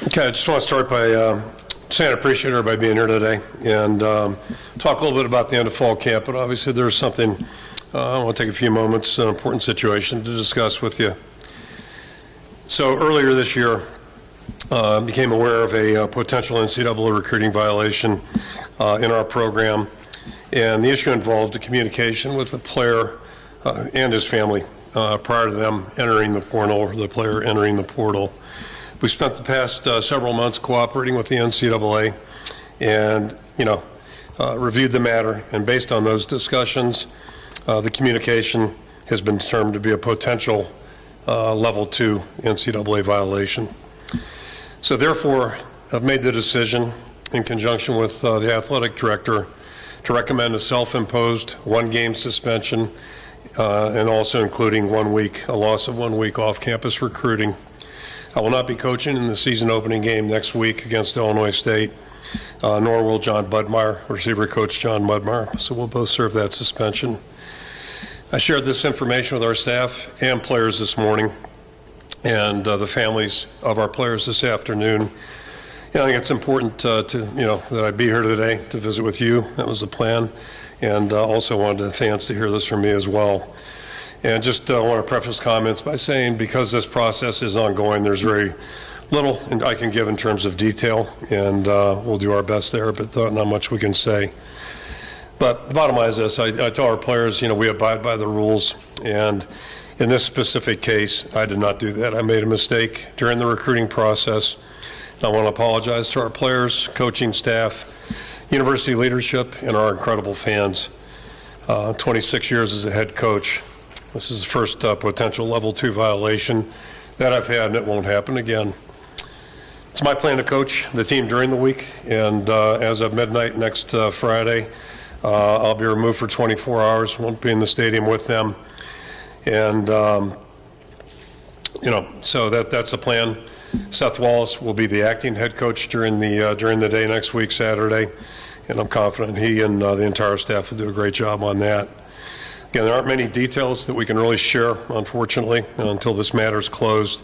Okay, I just want to start by saying I appreciate everybody being here today and talk a little bit about the end of fall camp, but obviously there's something, I want to take a few moments, an important situation to discuss with you. So earlier this year, I became aware of a potential NCAA recruiting violation in our program, and the issue involved a communication with the player and his family prior to them entering the portal, or the player entering the portal. We spent the past several months cooperating with the NCAA and, reviewed the matter, and based on those discussions, the communication has been determined to be a potential level 2 NCAA violation. So therefore, I've made the decision in conjunction with the athletic director to recommend a self-imposed 1-game suspension and also including a loss of 1 week off-campus recruiting. I will not be coaching in the season opening game next week against Illinois State, nor will John Budmeyer, receiver coach John Budmeyer, so we'll both serve that suspension. I shared this information with our staff and players this morning and the families of our players this afternoon. I think it's important that I be here today to visit with you. That was the plan, and also wanted the fans to hear this from me as well. And just want to preface comments by saying because this process is ongoing, there's very little I can give in terms of detail, and we'll do our best there, but not much we can say. But the bottom line is this, I tell our players, we abide by the rules, and in this specific case, I did not do that. I made a mistake during the recruiting process. I want to apologize to our players, coaching staff, university leadership, and our incredible fans. 26 years as a head coach. This is the first potential level 2 violation that I've had, and it won't happen again. It's my plan to coach the team during the week, and as of midnight next Friday, I'll be removed for 24 hours, won't be in the stadium with them. And, so that's the plan. Seth Wallace will be the acting head coach during the day next week, Saturday, and I'm confident he and the entire staff will do a great job on that. Again, there aren't many details that we can really share, unfortunately, until this matter is closed.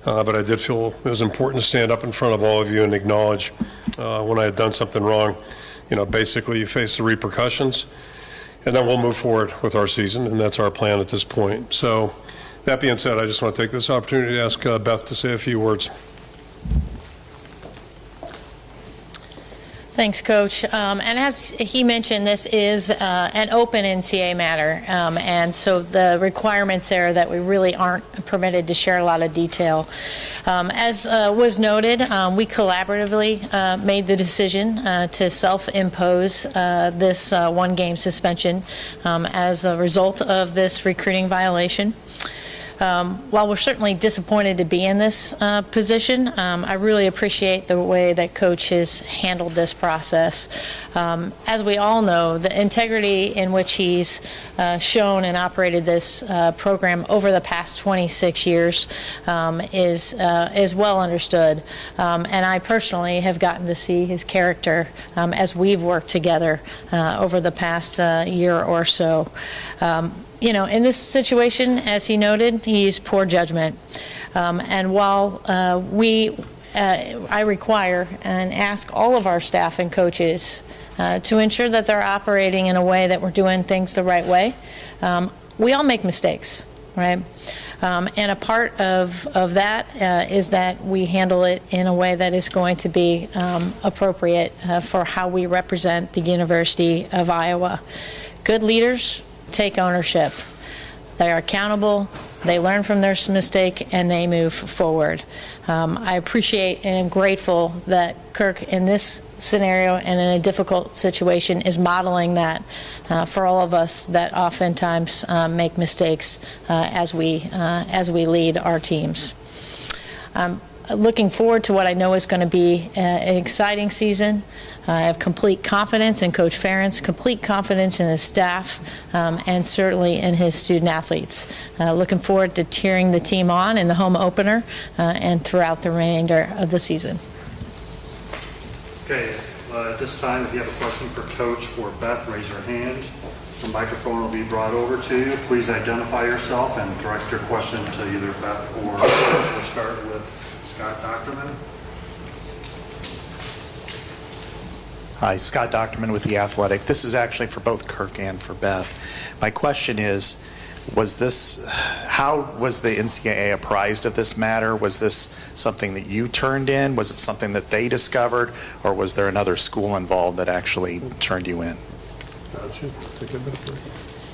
But I did feel it was important to stand up in front of all of you and acknowledge when I had done something wrong. Basically you face the repercussions, and then we'll move forward with our season, and that's our plan at this point. So that being said, I just want to take this opportunity to ask Beth to say a few words. Thanks, Coach. And as he mentioned, this is an open NCAA matter, and so the requirements there that we really aren't permitted to share a lot of detail. As was noted, we collaboratively made the decision to self-impose this 1-game suspension as a result of this recruiting violation. While we're certainly disappointed to be in this position, I really appreciate the way that Coach has handled this process. As we all know, the integrity in which he's shown and operated this program over the past 26 years is well understood. And I personally have gotten to see his character as we've worked together over the past year or so. In this situation, as he noted, he used poor judgment. And while I require and ask all of our staff and coaches to ensure that they're operating in a way that we're doing things the right way, we all make mistakes, right? And a part of that is that we handle it in a way that is going to be appropriate for how we represent the University of Iowa. Good leaders take ownership. They are accountable, they learn from their mistake, and they move forward. I appreciate and am grateful that Kirk, in this scenario and in a difficult situation, is modeling that for all of us that oftentimes make mistakes as we lead our teams. Looking forward to what I know is going to be an exciting season. I have complete confidence in Coach Ferentz, complete confidence in his staff, and certainly in his student athletes. Looking forward to cheering the team on in the home opener and throughout the remainder of the season. Okay, at this time, if you have a question for Coach or Beth, raise your hand. The microphone will be brought over to you. Please identify yourself and direct your question to either Beth or we'll start with Scott Docterman. Hi, Scott Docterman with The Athletic. This is actually for both Kirk and for Beth. My question is, how was the NCAA apprised of this matter? Was this something that you turned in? Was it something that they discovered? Or was there another school involved that actually turned you in?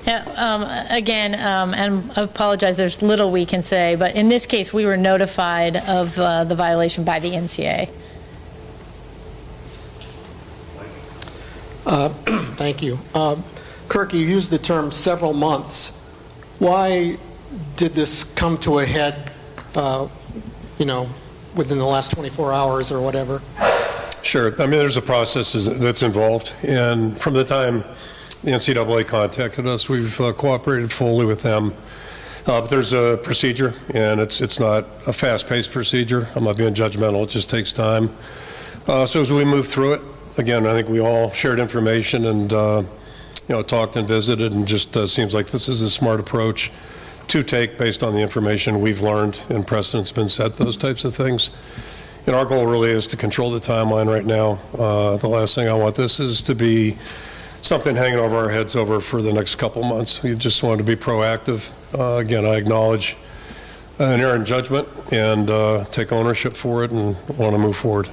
Yeah, again, and I apologize, there's little we can say, but in this case, we were notified of the violation by the NCAA. Thank you. Kirk, you used the term several months. Why did this come to a head, within the last 24 hours or whatever? Sure. I mean, there's a process that's involved, and from the time the NCAA contacted us, we've cooperated fully with them. But there's a procedure, and it's not a fast-paced procedure. I'm not being judgmental. It just takes time. So as we move through it, again, I think we all shared information and talked and visited, and just seems like this is a smart approach to take based on the information we've learned and precedent's been set, those types of things. And our goal really is to control the timeline right now. The last thing I want this is to be something hanging over our heads for the next couple months. We just want to be proactive. Again, I acknowledge an error in judgment and take ownership for it and want to move forward.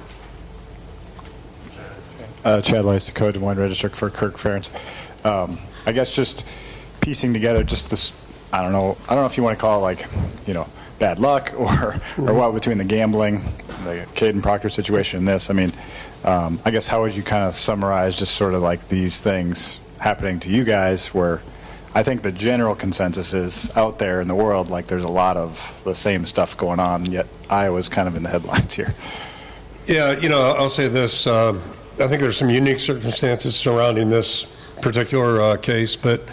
Chad Lice, Dakota Des Moines Register for Kirk Ferentz. I guess just piecing together just this, I don't know if you want to call it bad luck or what between the gambling, the Caden Proctor situation and this. I mean, I guess how would you kind of summarize just sort of like these things happening to you guys where I think the general consensus is out there in the world, like there's a lot of the same stuff going on, yet Iowa's kind of in the headlines here. Yeah, I'll say this. I think there's some unique circumstances surrounding this particular case, but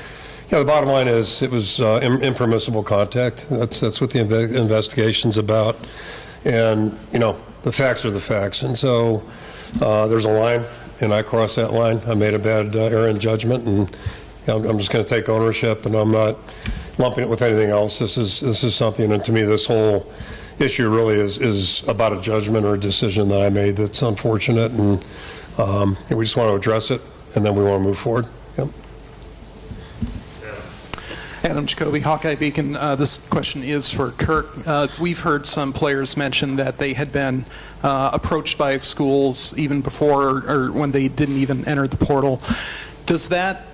the bottom line is it was impermissible contact. That's what the investigation's about, and the facts are the facts. And so there's a line, and I crossed that line. I made a bad error in judgment, and I'm just going to take ownership, and I'm not lumping it with anything else. This is something, and to me, this whole issue really is about a judgment or a decision that I made that's unfortunate, and we just want to address it, and then we want to move forward. Yep. Adam Jacoby, Hawkeye Beacon. This question is for Kirk. We've heard some players mention that they had been approached by schools even before or when they didn't even enter the portal. Does that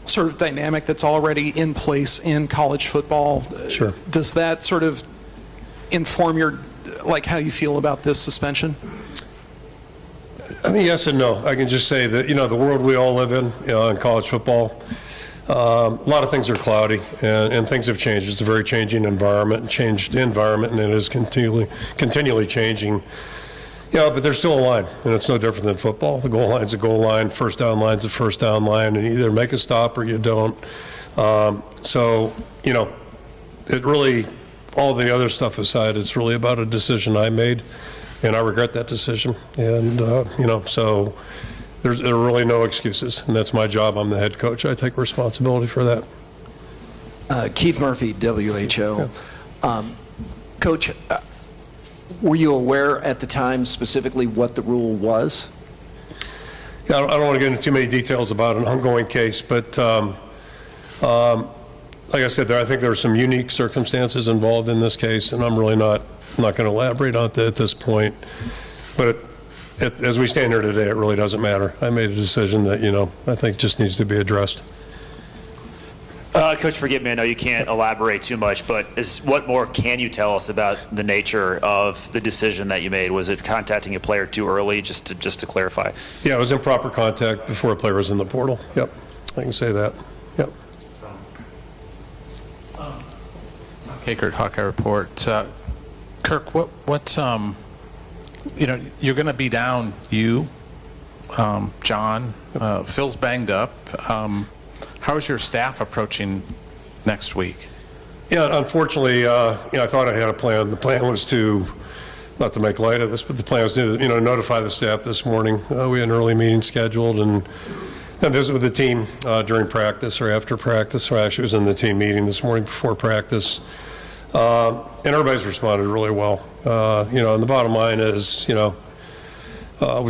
sort of dynamic that's already in place in college football, Sure. Does that sort of inform how you feel about this suspension? I mean, yes and no. I can just say that, the world we all live in college football, a lot of things are cloudy and things have changed. It's a very changing environment, and it is continually changing. But there's still a line, and it's no different than football. The goal line's a goal line, first down line's a first down line, and you either make a stop or you don't. It really, all the other stuff aside, it's really about a decision I made, and I regret that decision. And, so there are really no excuses, and that's my job. I'm the head coach. I take responsibility for that. Keith Murphy, WHO. Coach, were you aware at the time specifically what the rule was? Yeah, I don't want to get into too many details about an ongoing case, but like I said, I think there are some unique circumstances involved in this case, and I'm really not going to elaborate on that at this point. But as we stand here today, it really doesn't matter. I made a decision that, I think just needs to be addressed. Coach, forgive me, I know you can't elaborate too much, but what more can you tell us about the nature of the decision that you made? Was it contacting a player too early, just to clarify? Yeah, it was improper contact before a player was in the portal. Yep, I can say that. Yep. Okay, Kurt, Hawkeye Report. Kirk, what you're going to be down, John, Phil's banged up. How's your staff approaching next week? Yeah, unfortunately, I thought I had a plan. The plan was to, not to make light of this, but the plan was to, notify the staff this morning. We had an early meeting scheduled, and I visited with the team during practice or after practice, or actually was in the team meeting this morning before practice. And everybody's responded really well. And the bottom line is, we've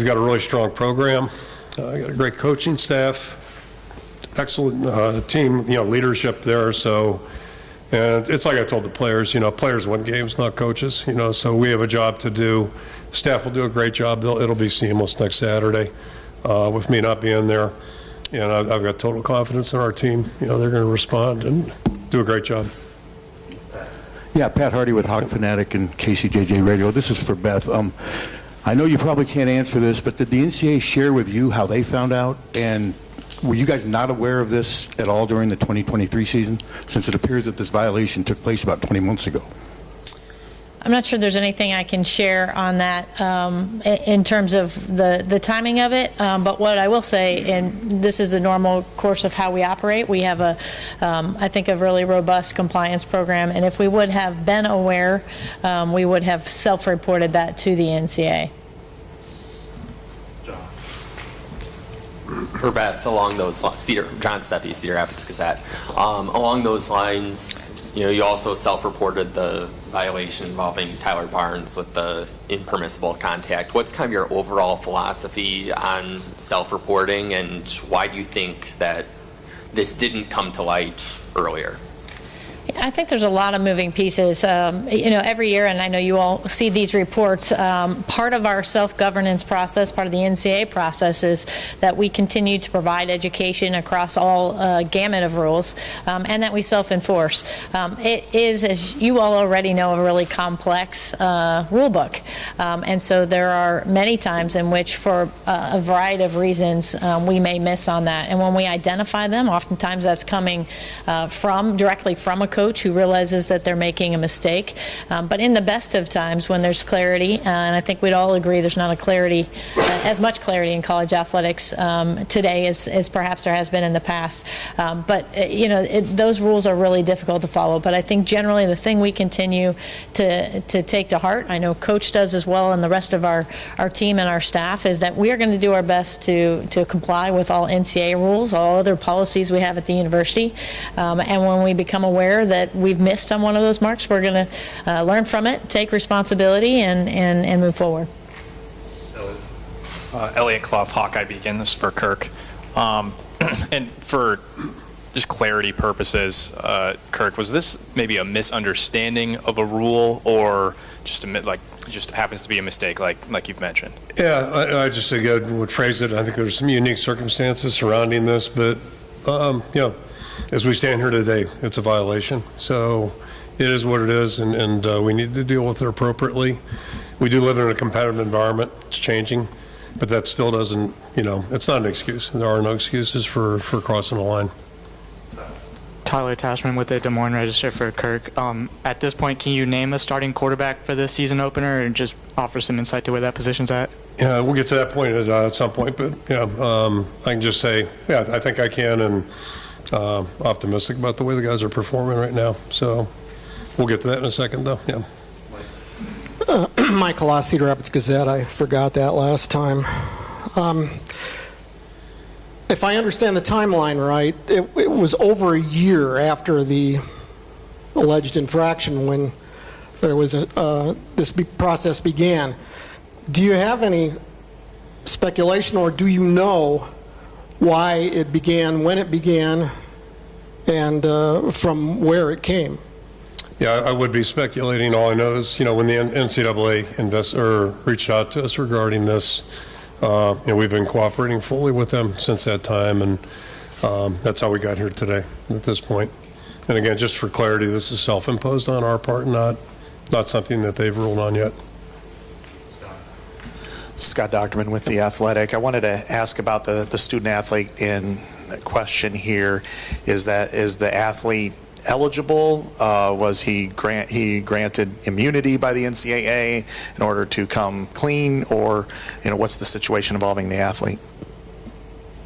got a really strong program. Got a great coaching staff, excellent team, leadership there. So, and it's like I told the players, players win games, not coaches. So we have a job to do. Staff will do a great job. It'll be seamless next Saturday with me not being there. And I've got total confidence in our team. They're going to respond and do a great job. Yeah, Pat Hardy with Hawk Fanatic and KCJJ Radio. This is for Beth. I know you probably can't answer this, but did the NCAA share with you how they found out? And were you guys not aware of this at all during the 2023 season, since it appears that this violation took place about 20 months ago? I'm not sure there's anything I can share on that in terms of the timing of it, but what I will say, and this is the normal course of how we operate, we have I think a really robust compliance program, and if we would have been aware, we would have self-reported that to the NCAA. For Beth, along those lines, John Steffi, Cedar Rapids Gazette. Along those lines, you also self-reported the violation involving Tyler Barnes with the impermissible contact. What's kind of your overall philosophy on self-reporting, and why do you think that this didn't come to light earlier? I think there's a lot of moving pieces. Every year, and I know you all see these reports, part of our self-governance process, part of the NCAA process, is that we continue to provide education across all gamut of rules, and that we self-enforce. It is, as you all already know, a really complex rule book. And so there are many times in which, for a variety of reasons, we may miss on that. And when we identify them, oftentimes that's coming directly from a coach who realizes that they're making a mistake. But in the best of times, when there's clarity, and I think we'd all agree there's not as much clarity in college athletics today as perhaps there has been in the past. But those rules are really difficult to follow. But I think generally the thing we continue to take to heart, I know Coach does as well, and the rest of our team and our staff, is that we are going to do our best to comply with all NCAA rules, all other policies we have at the university. And when we become aware that we've missed on one of those marks, we're going to learn from it, take responsibility, and move forward. Elliot Clough, Hawkeye Beacon. This is for Kirk. And for just clarity purposes, Kirk, was this maybe a misunderstanding of a rule, or just just happens to be a mistake, like you've mentioned? Yeah, I just again would phrase it. I think there's some unique circumstances surrounding this, but as we stand here today, it's a violation. So it is what it is, and we need to deal with it appropriately. We do live in a competitive environment. It's changing, but that still doesn't, it's not an excuse. There are no excuses for crossing the line. Tyler Tashman with the Des Moines Register for Kirk. At this point, can you name a starting quarterback for the season opener and just offer some insight to where that position's at? Yeah, we'll get to that point at some point, but I can just say, I think I can, and optimistic about the way the guys are performing right now. So we'll get to that in a second, though. Yeah. Michael Loss, Cedar Rapids Gazette. I forgot that last time. If I understand the timeline right, it was over a year after the alleged infraction when there was this process began. Do you have any speculation, or do you know why it began, when it began, and from where it came? Yeah, I would be speculating. All I know is, when the NCAA reached out to us regarding this, we've been cooperating fully with them since that time, and that's how we got here today at this point. And again, just for clarity, this is self-imposed on our part, not something that they've ruled on yet. Scott Docterman with The Athletic. I wanted to ask about the student athlete in question here. Is the athlete eligible? Was he granted immunity by the NCAA in order to come clean, or what's the situation involving the athlete?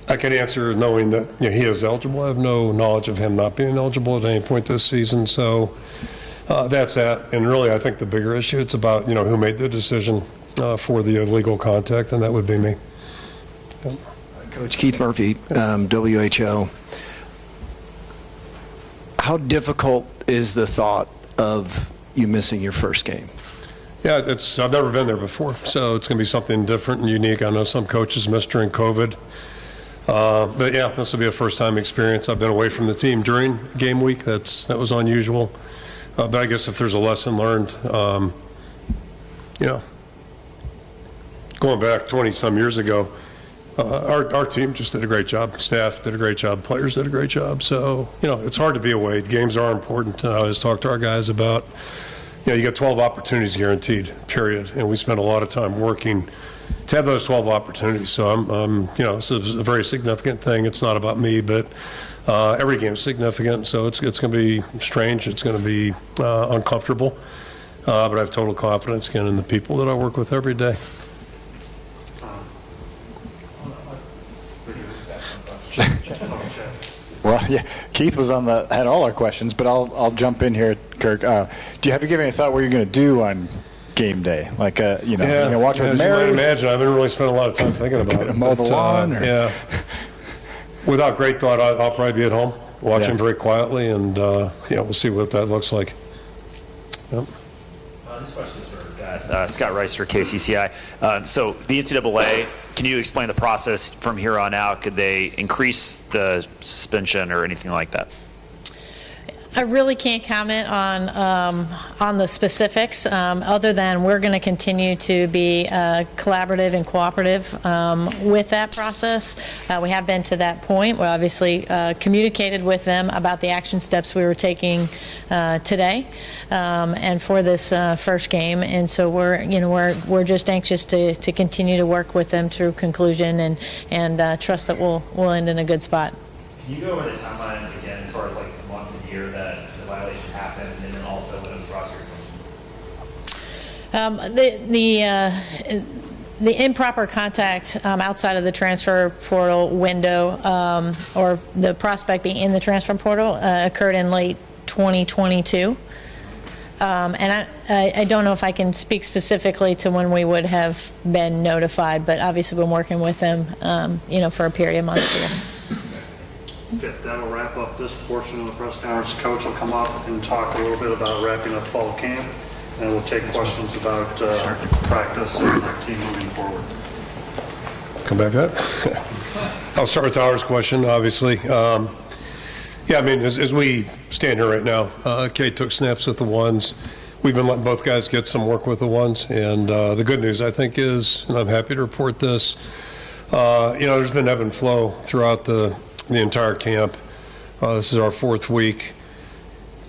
I can answer knowing that he is eligible. I have no knowledge of him not being eligible at any point this season. So that's that. And really, I think the bigger issue, it's about who made the decision for the illegal contact, and that would be me. Coach Keith Murphy, WHO. How difficult is the thought of you missing your first game? Yeah, I've never been there before, so it's going to be something different and unique. I know some coaches missed during COVID. But yeah, this will be a first-time experience. I've been away from the team during game week. That was unusual. But I guess if there's a lesson learned, going back 20-some years ago, our team just did a great job. Staff did a great job. Players did a great job. So, it's hard to be away. Games are important. I always talk to our guys about, you got 12 opportunities guaranteed, period. And we spend a lot of time working to have those 12 opportunities. So this is a very significant thing. It's not about me, but every game is significant. So it's going to be strange. It's going to be uncomfortable. But I have total confidence again in the people that I work with every day. Well, yeah, Keith had all our questions, but I'll jump in here, Kirk. Do you have to give any thought what you're going to do on game day? Like, you're going to watch with Mary? As you might imagine, I haven't really spent a lot of time thinking about it. Mow the lawn? Yeah. Without great thought, I'll probably be at home watching very quietly, and we'll see what that looks like. Yep. This question is for Scott Rice for KCCI. So the NCAA, can you explain the process from here on out? Could they increase the suspension or anything like that? I really can't comment on the specifics, other than we're going to continue to be collaborative and cooperative with that process. We have been to that point. We obviously communicated with them about the action steps we were taking today and for this first game, and so we're just anxious to continue to work with them through conclusion and trust that we'll end in a good spot. Can you go over the timeline again as far as like the month and year that the violation happened, and then also when it was brought to your attention? The improper contact outside of the transfer portal window, or the prospect being in the transfer portal, occurred in late 2022. And I don't know if I can speak specifically to when we would have been notified, but obviously been working with them, for a period of months here. Okay, that'll wrap up this portion of the press conference. Coach will come up and talk a little bit about wrapping up fall camp, and we'll take questions about practice and the team moving forward. Come back to that. I'll start with Tyler's question, obviously. As we stand here right now, Kate took snaps with the ones. We've been letting both guys get some work with the ones, and the good news, I think, is, and I'm happy to report this, there's been ebb and flow throughout the entire camp. This is our fourth week.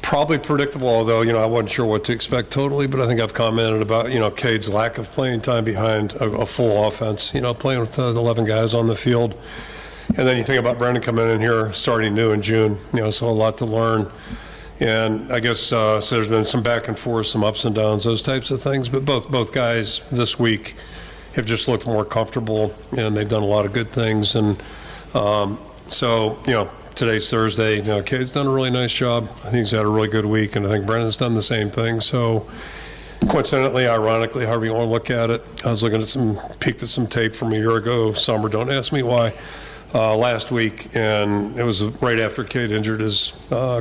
Probably predictable, although, I wasn't sure what to expect totally, but I think I've commented about, Cade's lack of playing time behind a full offense, playing with 11 guys on the field. And then you think about Brendan coming in here, starting new in June, so a lot to learn. And I guess so there's been some back and forth, some ups and downs, those types of things. But both guys this week have just looked more comfortable, and they've done a lot of good things. And today's Thursday. Cade's done a really nice job. I think he's had a really good week, and I think Brendan's done the same thing. So coincidentally, ironically, however you want to look at it, I was looking at peeked at some tape from a year ago, summer, don't ask me why, last week, and it was right after Cade injured his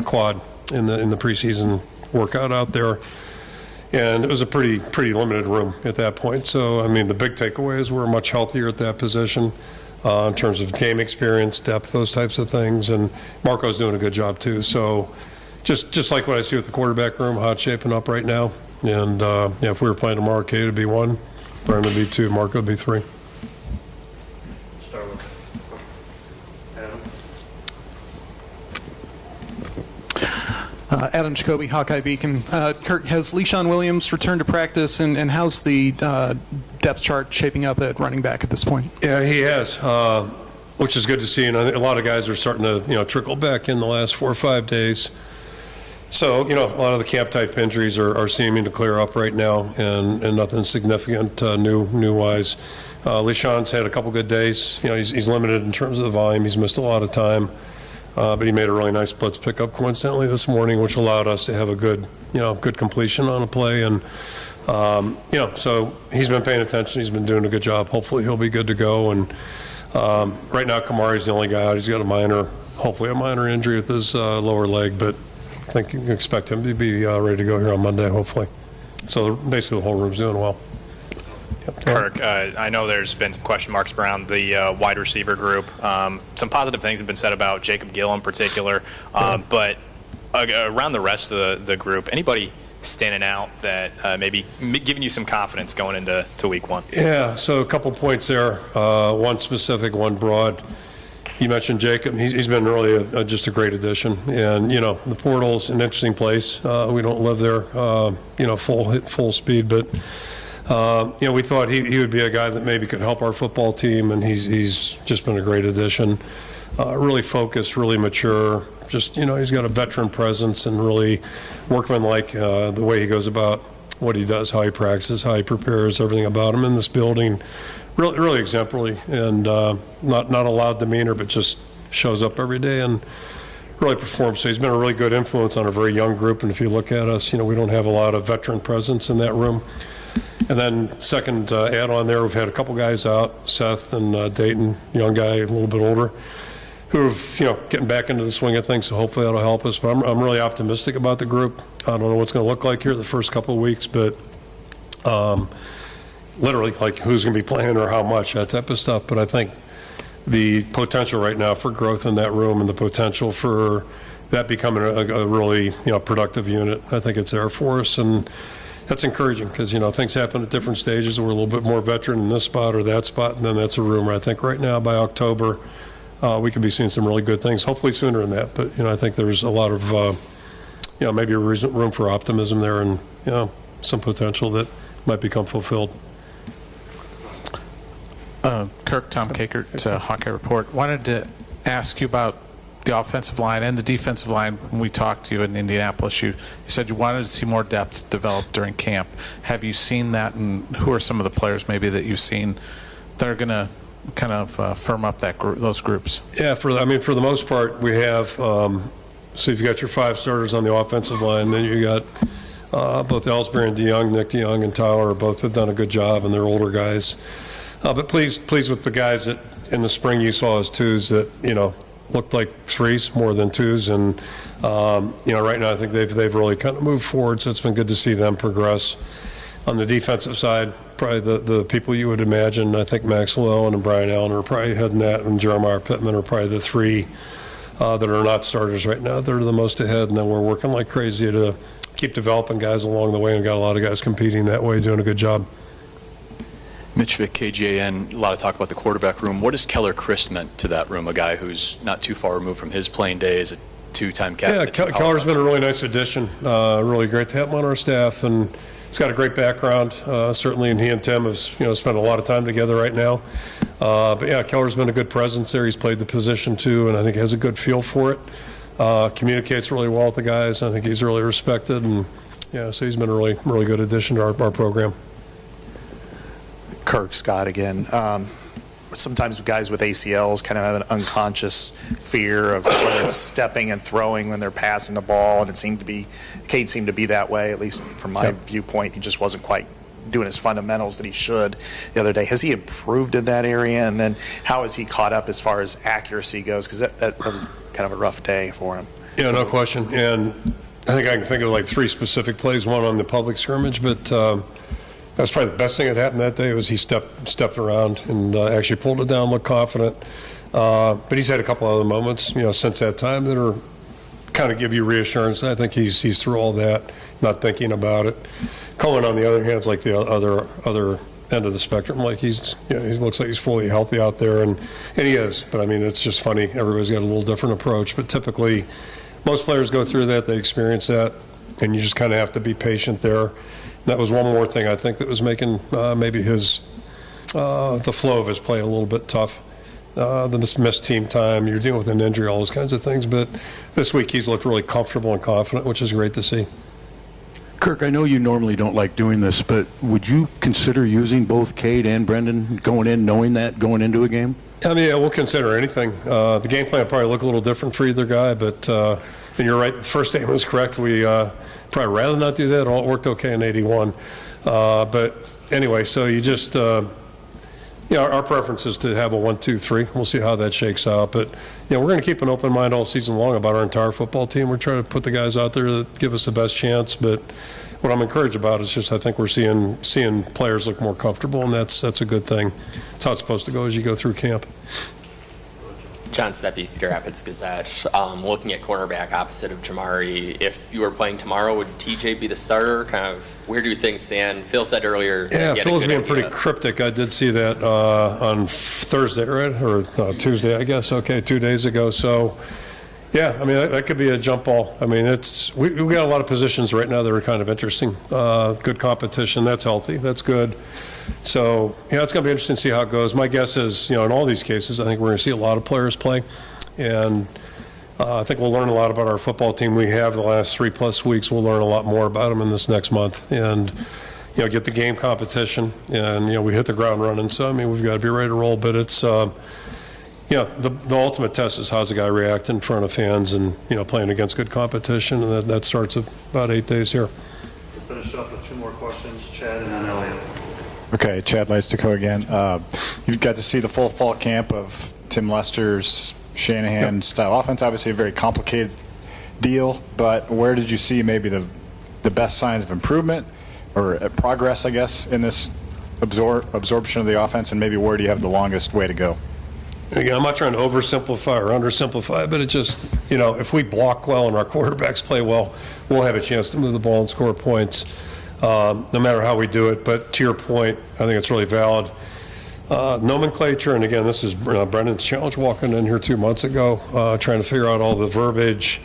quad in the preseason workout out there. And it was a pretty limited room at that point. So, the big takeaway is we're much healthier at that position. In terms of game experience, depth, those types of things. And Marco's doing a good job too. So just like what I see with the quarterback room, how it's shaping up right now. And if we were playing tomorrow, Kate would be 1, Brandon would be 2, Marco would be 3. Start with Adam. Adam Jacoby, Hawkeye Beacon. Kirk, has Le'Shawn Williams returned to practice, and how's the depth chart shaping up at running back at this point? Yeah, he has, which is good to see. And I think a lot of guys are starting to, trickle back in the last 4 or 5 days. So, a lot of the camp-type injuries are seeming to clear up right now, and nothing significant new-wise. Le'Shawn's had a couple good days. He's limited in terms of the volume. He's missed a lot of time. But he made a really nice blitz pickup coincidentally this morning, which allowed us to have a good completion on a play. And, so he's been paying attention. He's been doing a good job. Hopefully he'll be good to go. And Right now, Kamari's the only guy out. He's got hopefully a minor injury with his lower leg, but I think you can expect him to be ready to go here on Monday, hopefully. So basically, the whole room's doing well. Kirk, I know there's been some question marks around the wide receiver group. Some positive things have been said about Jacob Gill in particular, but around the rest of the group, anybody standing out that maybe giving you some confidence going into week one? Yeah, so a couple points there. One specific, one broad. You mentioned Jacob. He's been really just a great addition. And, the portal's an interesting place. We don't live there, full speed. But, we thought he would be a guy that maybe could help our football team. And he's just been a great addition. Really focused, really mature. Just, he's got a veteran presence and really workmanlike the way he goes about what he does, how he practices, how he prepares, everything about him in this building. Really exemplary, and not a loud demeanor, but just shows up every day and really performs. So he's been a really good influence on a very young group. And if you look at us, we don't have a lot of veteran presence in that room. And then second add-on there, we've had a couple guys out, Seth and Dayton, young guy, a little bit older, who are getting back into the swing of things. So hopefully that'll help us. But I'm really optimistic about the group. I don't know what's going to look like here the first couple of weeks, but. Literally, like who's going to be playing or how much, that type of stuff. But I think the potential right now for growth in that room and the potential for that becoming a really productive unit, I think it's there for us. And that's encouraging because, things happen at different stages. We're a little bit more veteran in this spot or that spot. And then that's a room where I think right now by October, we could be seeing some really good things, hopefully sooner than that. But, I think there's a lot of, maybe a room for optimism there and, some potential that might become fulfilled. Kirk, Tom Kakert, Hawkeye Report. Wanted to ask you about the offensive line and the defensive line. When we talked to you in Indianapolis, you said you wanted to see more depth developed during camp. Have you seen that, and who are some of the players maybe that you've seen that are going to kind of firm up those groups? Yeah, for the most part, we have. So you've got your 5 starters on the offensive line, then you got both Ellsbury and DeYoung, Nick DeYoung and Tyler both have done a good job, and they're older guys. But pleased with the guys that in the spring you saw as 2s that, looked like 3s more than 2s. And, right now I think they've really kind of moved forward, so it's been good to see them progress. On the defensive side, probably the people you would imagine, I think Max Llewellyn and Brian Allen are probably heading that, and Jeremiah Pittman are probably the 3 that are not starters right now. They're the most ahead, and then we're working like crazy to keep developing guys along the way, and got a lot of guys competing that way, doing a good job. Mitch Vick, KGAN, a lot of talk about the quarterback room. What has Keller Christ meant to that room, a guy who's not too far removed from his playing days, a 2-time captain? Yeah, Keller's been a really nice addition. Really great to have him on our staff, and he's got a great background, certainly, and he and Tim have spent a lot of time together right now. But yeah, Keller's been a good presence there. He's played the position too, and I think has a good feel for it. Communicates really well with the guys. I think he's really respected, and yeah, so he's been a really good addition to our program. Kirk, Scott again. Sometimes guys with ACLs kind of have an unconscious fear of whether it's stepping and throwing when they're passing the ball, and Cade seemed to be that way, at least from my viewpoint. He just wasn't quite doing his fundamentals that he should the other day. Has he improved in that area? And then how has he caught up as far as accuracy goes? Because that was kind of a rough day for him. Yeah, no question. And I think I can think of like 3 specific plays, one on the public scrimmage, but that's probably the best thing that happened that day was he stepped around and actually pulled it down, looked confident. But he's had a couple other moments, since that time that are kind of give you reassurance. I think he's through all that, not thinking about it. Cohen, on the other hand, is like the other end of the spectrum. Like he looks like he's fully healthy out there, and he is. But I mean, it's just funny. Everybody's got a little different approach. But typically, most players go through that. They experience that, and you just kind of have to be patient there. That was one more thing I think that was making maybe his the flow of his play a little bit tough. The missed team time, you're dealing with an injury, all those kinds of things. But this week he's looked really comfortable and confident, which is great to see. Kirk, I know you normally don't like doing this, but would you consider using both Cade and Brendan going into a game? I mean, yeah, we'll consider anything. The game plan will probably look a little different for either guy, but and you're right, the first statement was correct. We probably rather not do that. All it worked okay in 81. But anyway, so you just Yeah, our preference is to have a 1-2-3. We'll see how that shakes out. But, we're going to keep an open mind all season long about our entire football team. We're trying to put the guys out there that give us the best chance. But what I'm encouraged about is just I think we're seeing players look more comfortable, and that's a good thing. It's how it's supposed to go as you go through camp. John Steffi, Cedar Rapids Gazette. Looking at cornerback opposite of Jamari, if you were playing tomorrow, would TJ be the starter? Kind of where do things stand? Phil said earlier. Yeah, that Phil's being pretty cryptic. I did see that on Thursday, right? Or Tuesday, I guess. Okay, 2 days ago. So, yeah, I mean, that could be a jump ball. I mean, we've got a lot of positions right now that are kind of interesting. Good competition. That's healthy. That's good. So, it's going to be interesting to see how it goes. My guess is, in all these cases, I think we're going to see a lot of players play. And I think we'll learn a lot about our football team we have the last 3+ weeks. We'll learn a lot more about them in this next month. And, get the game competition. And, we hit the ground running. So, I mean, we've got to be ready to roll. But it's, the ultimate test is how's the guy react in front of fans and, playing against good competition. And that starts at about 8 days here. We'll finish up with 2 more questions, Chad and then Elliot. Okay, Chad Leistiko again. You've got to see the full fall camp of Tim Lester's Shanahan-style offense. Obviously a very complicated deal, but where did you see maybe the best signs of improvement or progress, I guess, in this absorption of the offense, and maybe where do you have the longest way to go? Again, I'm not trying to oversimplify or undersimplify, but it just, if we block well and our quarterbacks play well, we'll have a chance to move the ball and score points. No matter how we do it. But to your point, I think it's really valid. Nomenclature, and again, this is Brendan's challenge walking in here 2 months ago, trying to figure out all the verbiage,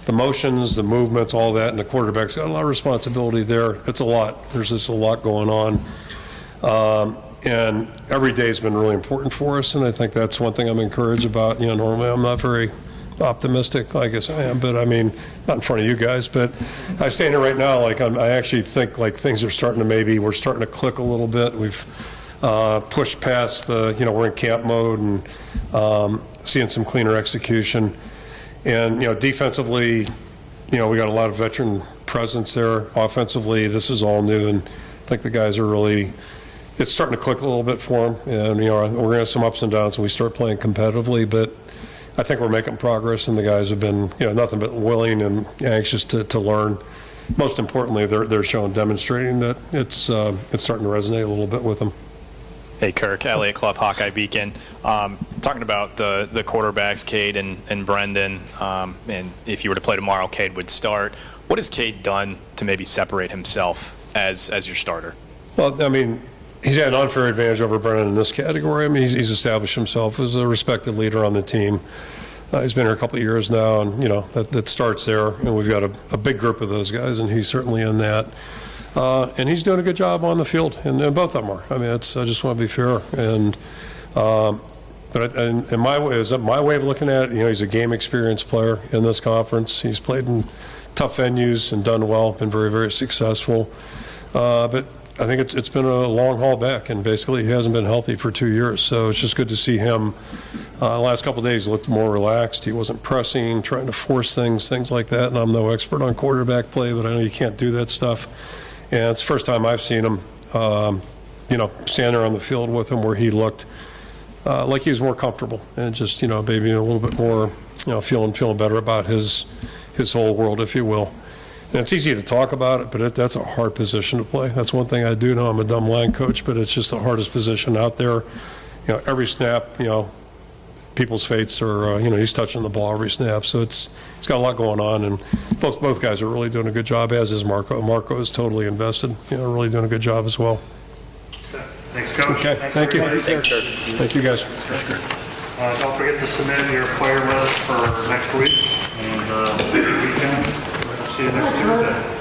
the motions, the movements, all that, and the quarterback's got a lot of responsibility there. It's a lot. There's just a lot going on. And every day has been really important for us, and I think that's one thing I'm encouraged about. Normally I'm not very optimistic, I guess I am, but I mean, not in front of you guys, but I stand here right now, I actually think things are starting to we're starting to click a little bit. We've pushed past we're in camp mode and seeing some cleaner execution. And, defensively, we got a lot of veteran presence there. Offensively, this is all new, and I think the guys are really, it's starting to click a little bit for them. And, we're going to have some ups and downs when we start playing competitively, but I think we're making progress, and the guys have been, nothing but willing and anxious to learn. Most importantly, they're demonstrating that it's starting to resonate a little bit with them. Hey, Kirk, Elliot Clough, Hawkeye Beacon. Talking about the quarterbacks, Cade and Brendan, and if you were to play tomorrow, Cade would start. What has Cade done to maybe separate himself as your starter? Well, I mean, he's had an unfair advantage over Brennan in this category. I mean, he's established himself as a respected leader on the team. He's been here a couple of years now, and, that starts there. And we've got a big group of those guys, and he's certainly in that. And he's doing a good job on the field, and both of them are. I mean, I just want to be fair. And in my way of looking at it, he's a game experienced player in this conference. He's played in tough venues and done well, been very, very successful. But I think it's been a long haul back, and basically he hasn't been healthy for 2 years. So it's just good to see him. The last couple of days he looked more relaxed. He wasn't pressing, trying to force things like that. And I'm no expert on quarterback play, but I know you can't do that stuff. And it's the first time I've seen him, stand there on the field with him where he looked like he was more comfortable and just, maybe a little bit more, feeling better about his whole world, if you will. And it's easy to talk about it, but that's a hard position to play. That's one thing I do know. I'm a dumb line coach, but it's just the hardest position out there. Every snap, people's fates are, he's touching the ball every snap. So it's got a lot going on, and both guys are really doing a good job, as is Marco. Marco is totally invested, really doing a good job as well. Okay. Thanks, Coach. Okay, thank you. Thanks, Kirk. Thank you, guys. Don't forget to submit your player list for next week, and weekend. See you next Tuesday.